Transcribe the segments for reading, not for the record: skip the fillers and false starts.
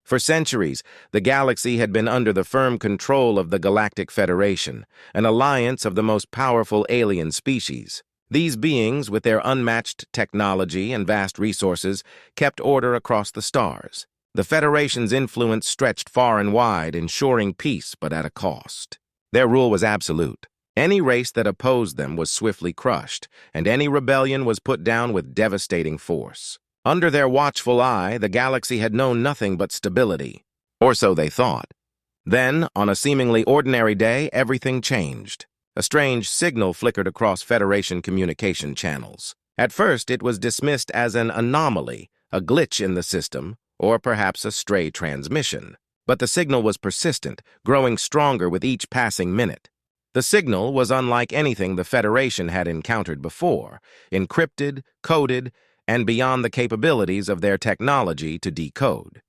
For centuries, the galaxy had been under the firm control of the Galactic Federation, an alliance of the most powerful alien species. These beings, with their unmatched technology and vast resources, kept order across the stars. The Federation's influence stretched far and wide, ensuring peace but at a cost. Their rule was absolute. Any race that opposed them was swiftly crushed, and any rebellion was put down with devastating force. Under their watchful eye, the galaxy had known nothing but stability. Or so they thought. Then, on a seemingly ordinary day, everything changed. A strange signal flickered across Federation communication channels. At first, it was dismissed as an anomaly, a glitch in the system, or perhaps a stray transmission. But the signal was persistent, growing stronger with each passing minute. The signal was unlike anything the Federation had encountered before, encrypted, coded, and beyond the capabilities of their technology to decode.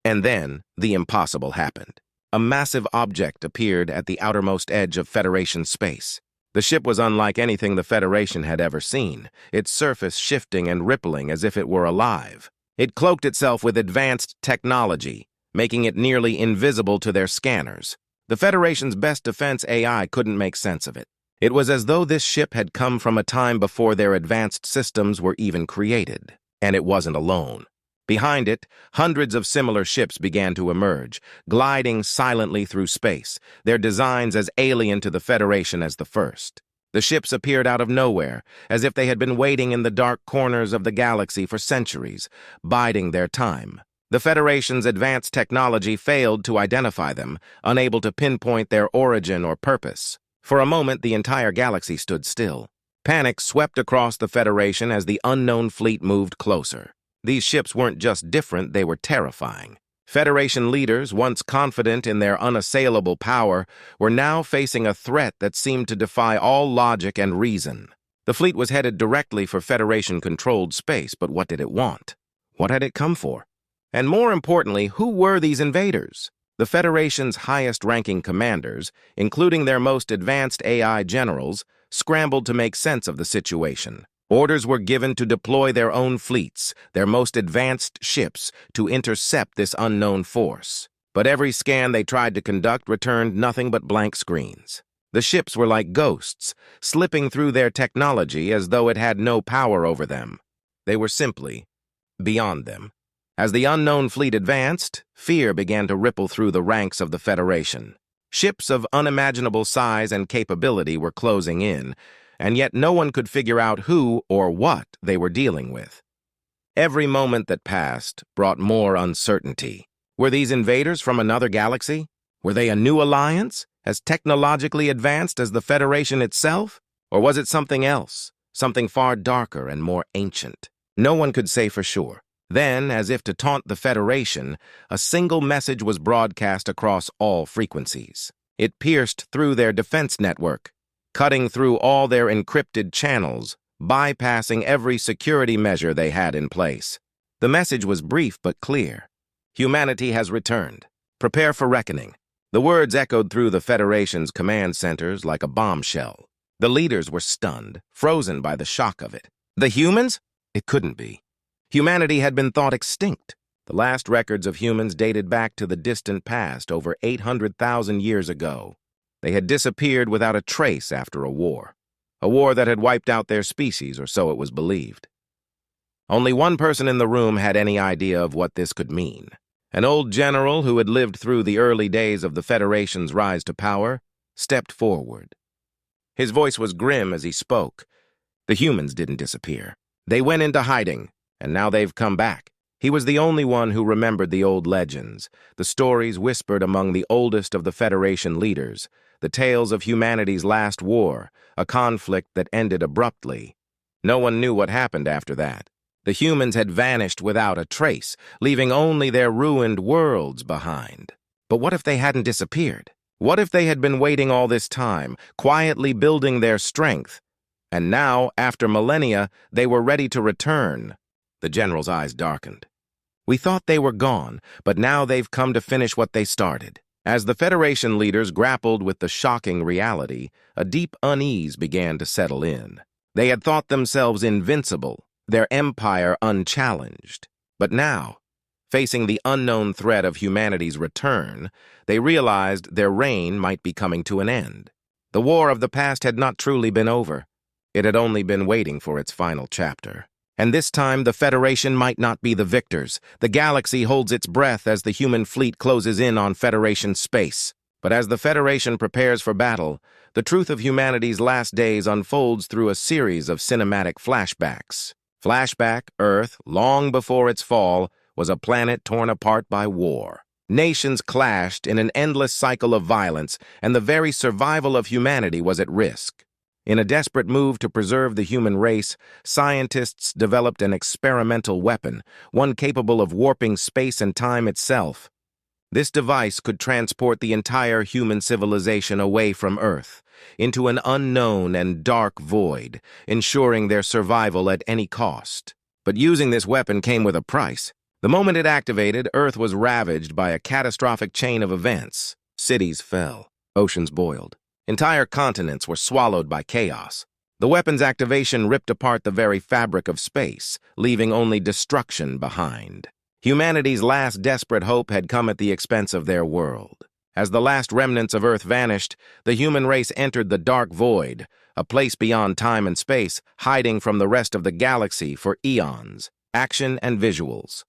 And then, the impossible happened. A massive object appeared at the outermost edge of Federation space. The ship was unlike anything the Federation had ever seen, its surface shifting and rippling as if it were alive. It cloaked itself with advanced technology, making it nearly invisible to their scanners. The Federation's best defense AI couldn't make sense of it. It was as though this ship had come from a time before their advanced systems were even created. And it wasn't alone. Behind it, hundreds of similar ships began to emerge, gliding silently through space, their designs as alien to the Federation as the first. The ships appeared out of nowhere, as if they had been waiting in the dark corners of the galaxy for centuries, biding their time. The Federation's advanced technology failed to identify them, unable to pinpoint their origin or purpose. For a moment, the entire galaxy stood still. Panic swept across the Federation as the unknown fleet moved closer. These ships weren't just different, they were terrifying. Federation leaders, once confident in their unassailable power, were now facing a threat that seemed to defy all logic and reason. The fleet was headed directly for Federation-controlled space, but what did it want? What had it come for? And more importantly, who were these invaders? The Federation's highest-ranking commanders, including their most advanced AI generals, scrambled to make sense of the situation. Orders were given to deploy their own fleets, their most advanced ships, to intercept this unknown force. But every scan they tried to conduct returned nothing but blank screens. The ships were like ghosts, slipping through their technology as though it had no power over them. They were simply beyond them. As the unknown fleet advanced, fear began to ripple through the ranks of the Federation. Ships of unimaginable size and capability were closing in, and yet no one could figure out who or what they were dealing with. Every moment that passed brought more uncertainty. Were these invaders from another galaxy? Were they a new alliance, as technologically advanced as the Federation itself? Or was it something else, something far darker and more ancient? No one could say for sure. Then, as if to taunt the Federation, a single message was broadcast across all frequencies. It pierced through their defense network, cutting through all their encrypted channels, bypassing every security measure they had in place. The message was brief but clear. Humanity has returned. Prepare for reckoning. The words echoed through the Federation's command centers like a bombshell. The leaders were stunned, frozen by the shock of it. The humans? It couldn't be. Humanity had been thought extinct. The last records of humans dated back to the distant past, over 800,000 years ago. They had disappeared without a trace after a war that had wiped out their species, or so it was believed. Only one person in the room had any idea of what this could mean. An old general who had lived through the early days of the Federation's rise to power stepped forward. His voice was grim as he spoke. The humans didn't disappear. They went into hiding, and now they've come back. He was the only one who remembered the old legends, the stories whispered among the oldest of the Federation leaders, the tales of humanity's last war, a conflict that ended abruptly. No one knew what happened after that. The humans had vanished without a trace, leaving only their ruined worlds behind. But what if they hadn't disappeared? What if they had been waiting all this time, quietly building their strength? And now, after millennia, they were ready to return. The general's eyes darkened. We thought they were gone, but now they've come to finish what they started. As the Federation leaders grappled with the shocking reality, a deep unease began to settle in. They had thought themselves invincible, their empire unchallenged. But now, Facing the unknown threat of humanity's return, they realized their reign might be coming to an end. The war of the past had not truly been over. It had only been waiting for its final chapter. And this time, the Federation might not be the victors. The galaxy holds its breath as the human fleet closes in on Federation space. But as the Federation prepares for battle, the truth of humanity's last days unfolds through a series of cinematic flashbacks. Flashback, Earth, long before its fall, was a planet torn apart by war. Nations clashed in an endless cycle of violence, and the very survival of humanity was at risk. In a desperate move to preserve the human race, scientists developed an experimental weapon, one capable of warping space and time itself. This device could transport the entire human civilization away from Earth, into an unknown and dark void, ensuring their survival at any cost. But using this weapon came with a price. The moment it activated, Earth was ravaged by a catastrophic chain of events. Cities fell, oceans boiled. Entire continents were swallowed by chaos. The weapon's activation ripped apart the very fabric of space, leaving only destruction behind. Humanity's last desperate hope had come at the expense of their world. As the last remnants of Earth vanished, the human race entered the dark void, a place beyond time and space, hiding from the rest of the galaxy for eons. Action and visuals.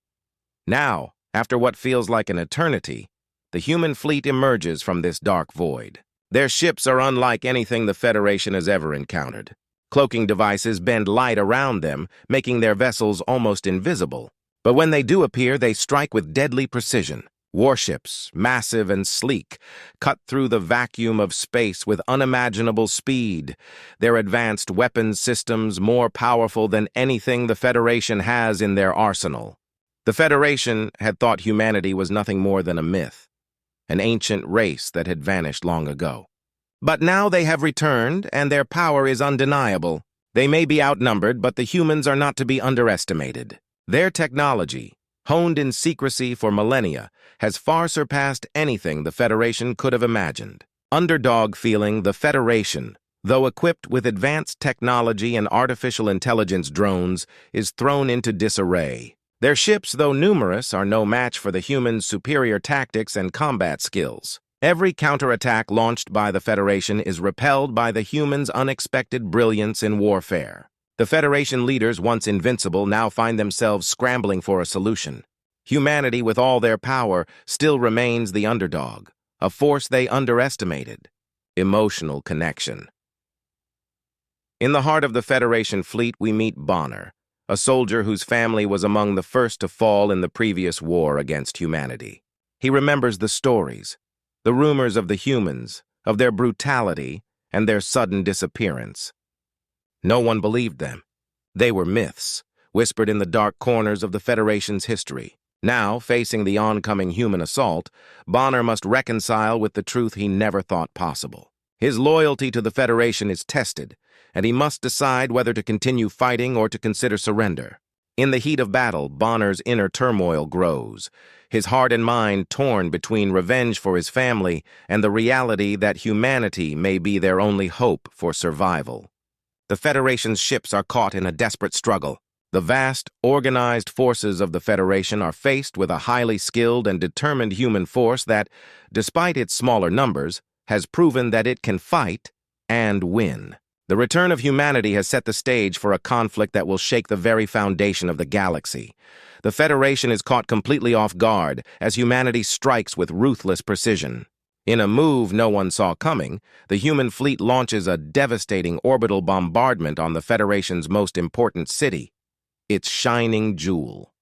Now, after what feels like an eternity, the human fleet emerges from this dark void. Their ships are unlike anything the Federation has ever encountered. Cloaking devices bend light around them, making their vessels almost invisible. But when they do appear, they strike with deadly precision. Warships, massive and sleek, cut through the vacuum of space with unimaginable speed. Their advanced weapons systems more powerful than anything the Federation has in their arsenal. The Federation had thought humanity was nothing more than a myth, an ancient race that had vanished long ago. But now they have returned, and their power is undeniable. They may be outnumbered, but the humans are not to be underestimated. Their technology, honed in secrecy for millennia, has far surpassed anything the Federation could have imagined. Underdog feeling, the Federation, though equipped with advanced technology and artificial intelligence drones, is thrown into disarray. Their ships, though numerous, are no match for the humans' superior tactics and combat skills. Every counterattack launched by the Federation is repelled by the humans' unexpected brilliance in warfare. The Federation leaders, once invincible, now find themselves scrambling for a solution. Humanity, with all their power, still remains the underdog, a force they underestimated. Emotional connection. In the heart of the Federation fleet, we meet Bonner, a soldier whose family was among the first to fall in the previous war against humanity. He remembers the stories, the rumors of the humans, of their brutality and their sudden disappearance. No one believed them. They were myths, whispered in the dark corners of the Federation's history. Now, facing the oncoming human assault, Bonner must reconcile with the truth he never thought possible. His loyalty to the Federation is tested, and he must decide whether to continue fighting or to consider surrender. In the heat of battle, Bonner's inner turmoil grows, his heart and mind torn between revenge for his family and the reality that humanity may be their only hope for survival. The Federation's ships are caught in a desperate struggle. The vast, organized forces of the Federation are faced with a highly skilled and determined human force that, despite its smaller numbers, has proven that it can fight and win. The return of humanity has set the stage for a conflict that will shake the very foundation of the galaxy. The Federation is caught completely off guard as humanity strikes with ruthless precision. In a move no one saw coming, the human fleet launches a devastating orbital bombardment on the Federation's most important city, its shining jewel.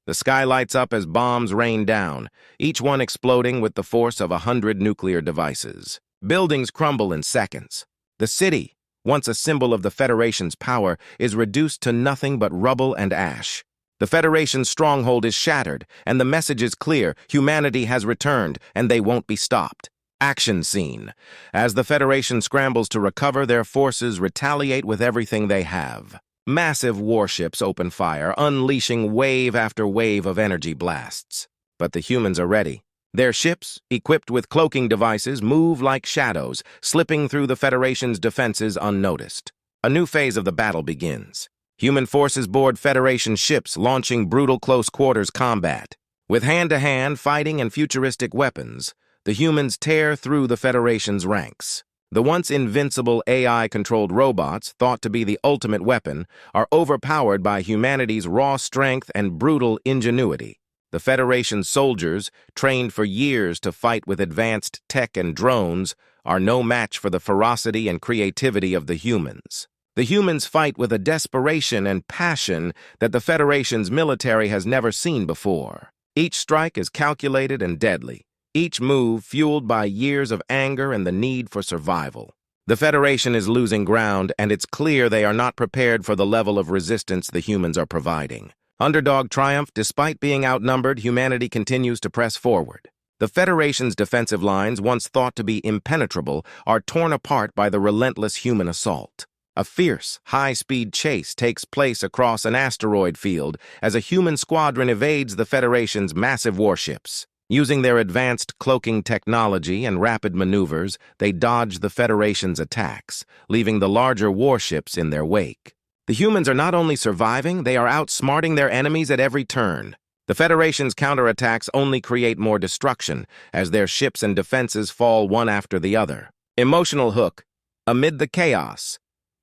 The sky lights up as bombs rain down, each one exploding with the force of 100 nuclear devices. Buildings crumble in seconds. The city, once a symbol of the Federation's power, is reduced to nothing but rubble and ash. The Federation's stronghold is shattered, and the message is clear: humanity has returned, and they won't be stopped. Action scene. As the Federation scrambles to recover, their forces retaliate with everything they have. Massive warships open fire, unleashing wave after wave of energy blasts. But the humans are ready. Their ships, equipped with cloaking devices, move like shadows, slipping through the Federation's defenses unnoticed. A new phase of the battle begins. Human forces board Federation ships, launching brutal close-quarters combat. With hand-to-hand fighting and futuristic weapons, the humans tear through the Federation's ranks. The once invincible AI-controlled robots, thought to be the ultimate weapon, are overpowered by humanity's raw strength and brutal ingenuity. The Federation soldiers, trained for years to fight with advanced tech and drones, are no match for the ferocity and creativity of the humans. The humans fight with a desperation and passion that the Federation's military has never seen before. Each strike is calculated and deadly, each move fueled by years of anger and the need for survival. The Federation is losing ground, and it's clear they are not prepared for the level of resistance the humans are providing. Underdog triumph, despite being outnumbered, humanity continues to press forward. The Federation's defensive lines, once thought to be impenetrable, are torn apart by the relentless human assault. A fierce, high-speed chase takes place across an asteroid field as a human squadron evades the Federation's massive warships. Using their advanced cloaking technology and rapid maneuvers, they dodge the Federation's attacks, leaving the larger warships in their wake. The humans are not only surviving, they are outsmarting their enemies at every turn. The Federation's counterattacks only create more destruction, as their ships and defenses fall one after the other. Emotional hook. Amid the chaos,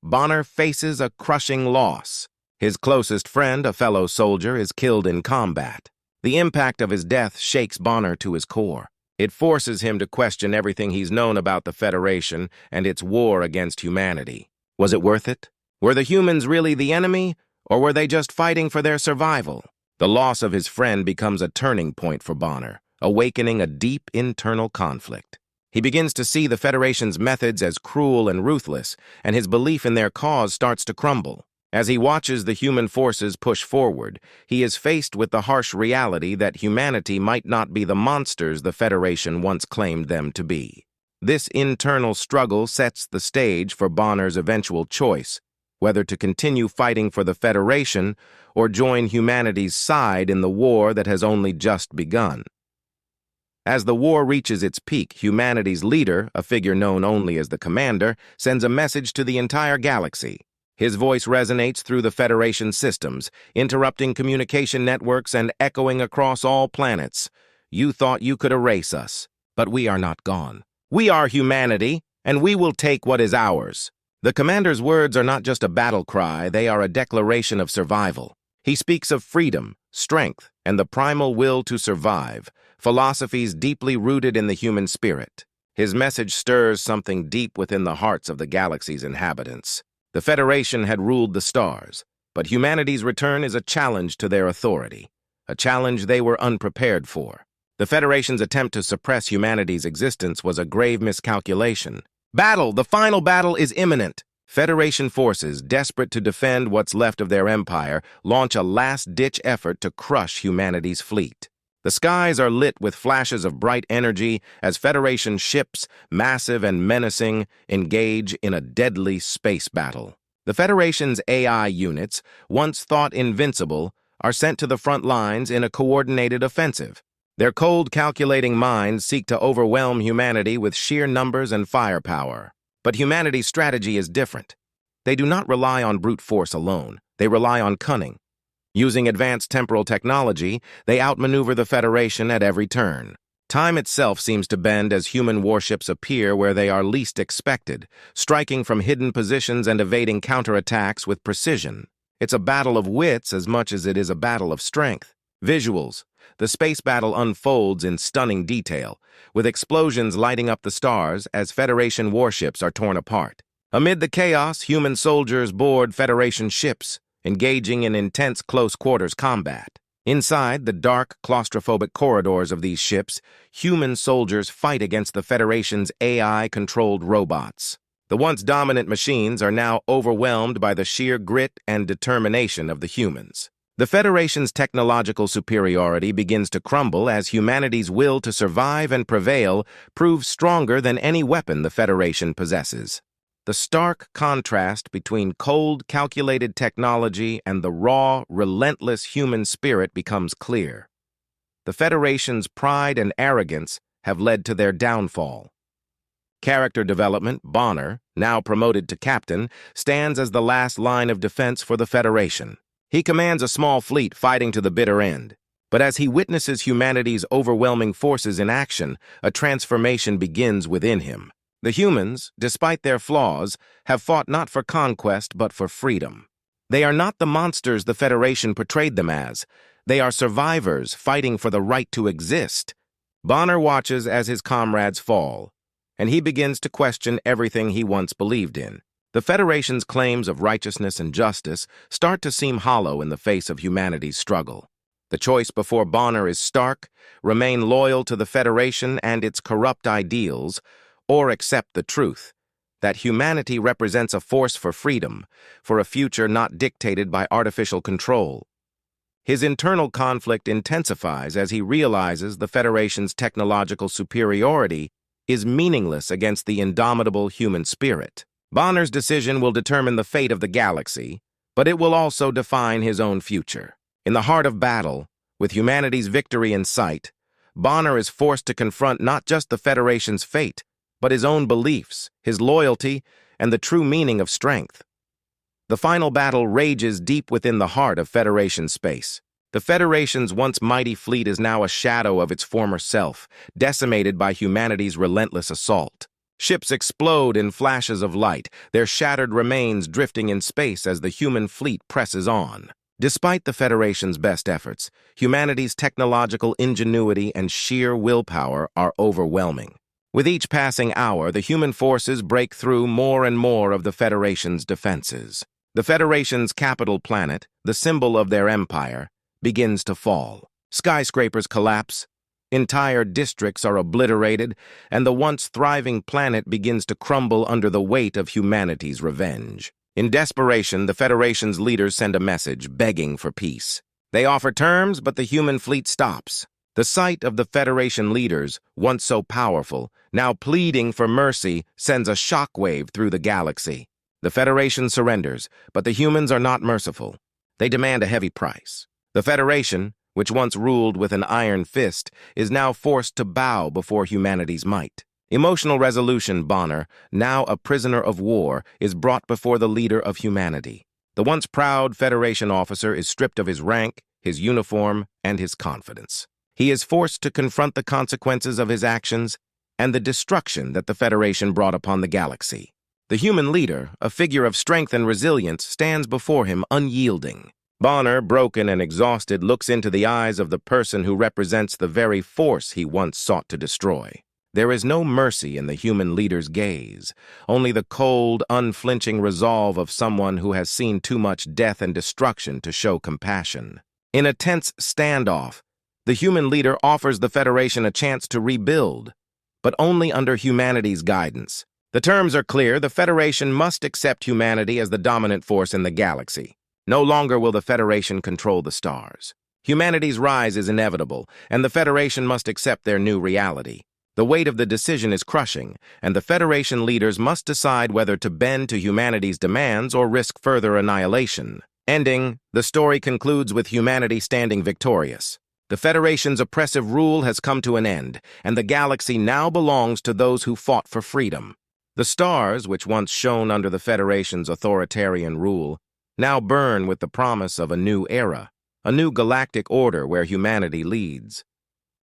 Bonner faces a crushing loss. His closest friend, a fellow soldier, is killed in combat. The impact of his death shakes Bonner to his core. It forces him to question everything he's known about the Federation and its war against humanity. Was it worth it? Were the humans really the enemy, or were they just fighting for their survival? The loss of his friend becomes a turning point for Bonner, awakening a deep internal conflict. He begins to see the Federation's methods as cruel and ruthless, and his belief in their cause starts to crumble. As he watches the human forces push forward, he is faced with the harsh reality that humanity might not be the monsters the Federation once claimed them to be. This internal struggle sets the stage for Bonner's eventual choice, whether to continue fighting for the Federation or join humanity's side in the war that has only just begun. As the war reaches its peak, humanity's leader, a figure known only as the Commander, sends a message to the entire galaxy. His voice resonates through the Federation systems, interrupting communication networks and echoing across all planets. You thought you could erase us, but we are not gone. We are humanity, and we will take what is ours. The Commander's words are not just a battle cry, they are a declaration of survival. He speaks of freedom, strength, and the primal will to survive, philosophies deeply rooted in the human spirit. His message stirs something deep within the hearts of the galaxy's inhabitants. The Federation had ruled the stars, but humanity's return is a challenge to their authority, a challenge they were unprepared for. The Federation's attempt to suppress humanity's existence was a grave miscalculation. Battle! The final battle is imminent! Federation forces, desperate to defend what's left of their empire, launch a last-ditch effort to crush humanity's fleet. The skies are lit with flashes of bright energy as Federation ships, massive and menacing, engage in a deadly space battle. The Federation's AI units, once thought invincible, are sent to the front lines in a coordinated offensive. Their cold, calculating minds seek to overwhelm humanity with sheer numbers and firepower. But humanity's strategy is different. They do not rely on brute force alone. They rely on cunning. Using advanced temporal technology, they outmaneuver the Federation at every turn. Time itself seems to bend as human warships appear where they are least expected, striking from hidden positions and evading counterattacks with precision. It's a battle of wits as much as it is a battle of strength. Visuals. The space battle unfolds in stunning detail, with explosions lighting up the stars as Federation warships are torn apart. Amid the chaos, human soldiers board Federation ships, engaging in intense close-quarters combat. Inside the dark, claustrophobic corridors of these ships, human soldiers fight against the Federation's AI-controlled robots. The once dominant machines are now overwhelmed by the sheer grit and determination of the humans. The Federation's technological superiority begins to crumble as humanity's will to survive and prevail proves stronger than any weapon the Federation possesses. The stark contrast between cold, calculated technology and the raw, relentless human spirit becomes clear. The Federation's pride and arrogance have led to their downfall. Character development, Bonner, now promoted to captain, stands as the last line of defense for the Federation. He commands a small fleet fighting to the bitter end. But as he witnesses humanity's overwhelming forces in action, a transformation begins within him. The humans, despite their flaws, have fought not for conquest but for freedom. They are not the monsters the Federation portrayed them as. They are survivors fighting for the right to exist. Bonner watches as his comrades fall, and he begins to question everything he once believed in. The Federation's claims of righteousness and justice start to seem hollow in the face of humanity's struggle. The choice before Bonner is stark: remain loyal to the Federation and its corrupt ideals, or accept the truth that humanity represents a force for freedom, for a future not dictated by artificial control. His internal conflict intensifies as he realizes the Federation's technological superiority is meaningless against the indomitable human spirit. Bonner's decision will determine the fate of the galaxy, but it will also define his own future. In the heart of battle, with humanity's victory in sight, Bonner is forced to confront not just the Federation's fate, but his own beliefs, his loyalty, and the true meaning of strength. The final battle rages deep within the heart of Federation space. The Federation's once mighty fleet is now a shadow of its former self, decimated by humanity's relentless assault. Ships explode in flashes of light, their shattered remains drifting in space as the human fleet presses on. Despite the Federation's best efforts, humanity's technological ingenuity and sheer willpower are overwhelming. With each passing hour, the human forces break through more and more of the Federation's defenses. The Federation's capital planet, the symbol of their empire, begins to fall. Skyscrapers collapse, entire districts are obliterated, and the once thriving planet begins to crumble under the weight of humanity's revenge. In desperation, the Federation's leaders send a message begging for peace. They offer terms, but the human fleet stops. The sight of the Federation leaders, once so powerful, now pleading for mercy, sends a shockwave through the galaxy. The Federation surrenders, but the humans are not merciful. They demand a heavy price. The Federation, which once ruled with an iron fist, is now forced to bow before humanity's might. Emotional resolution, Bonner, now a prisoner of war, is brought before the leader of humanity. The once proud Federation officer is stripped of his rank, his uniform, and his confidence. He is forced to confront the consequences of his actions and the destruction that the Federation brought upon the galaxy. The human leader, a figure of strength and resilience, stands before him unyielding. Bonner, broken and exhausted, looks into the eyes of the person who represents the very force he once sought to destroy. There is no mercy in the human leader's gaze, only the cold, unflinching resolve of someone who has seen too much death and destruction to show compassion. In a tense standoff, the human leader offers the Federation a chance to rebuild, but only under humanity's guidance. The terms are clear: the Federation must accept humanity as the dominant force in the galaxy. No longer will the Federation control the stars. Humanity's rise is inevitable, and the Federation must accept their new reality. The weight of the decision is crushing, and the Federation leaders must decide whether to bend to humanity's demands or risk further annihilation. Ending, the story concludes with humanity standing victorious. The Federation's oppressive rule has come to an end, and the galaxy now belongs to those who fought for freedom. The stars, which once shone under the Federation's authoritarian rule, now burn with the promise of a new era, a new galactic order where humanity leads.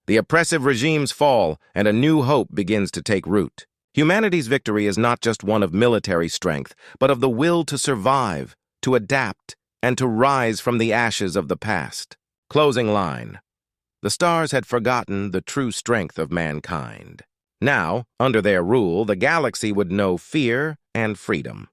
The oppressive regimes fall, and a new hope begins to take root. Humanity's victory is not just one of military strength, but of the will to survive, to adapt, and to rise from the ashes of the past. Closing line. The stars had forgotten the true strength of mankind. Now, under their rule, the galaxy would know fear and freedom.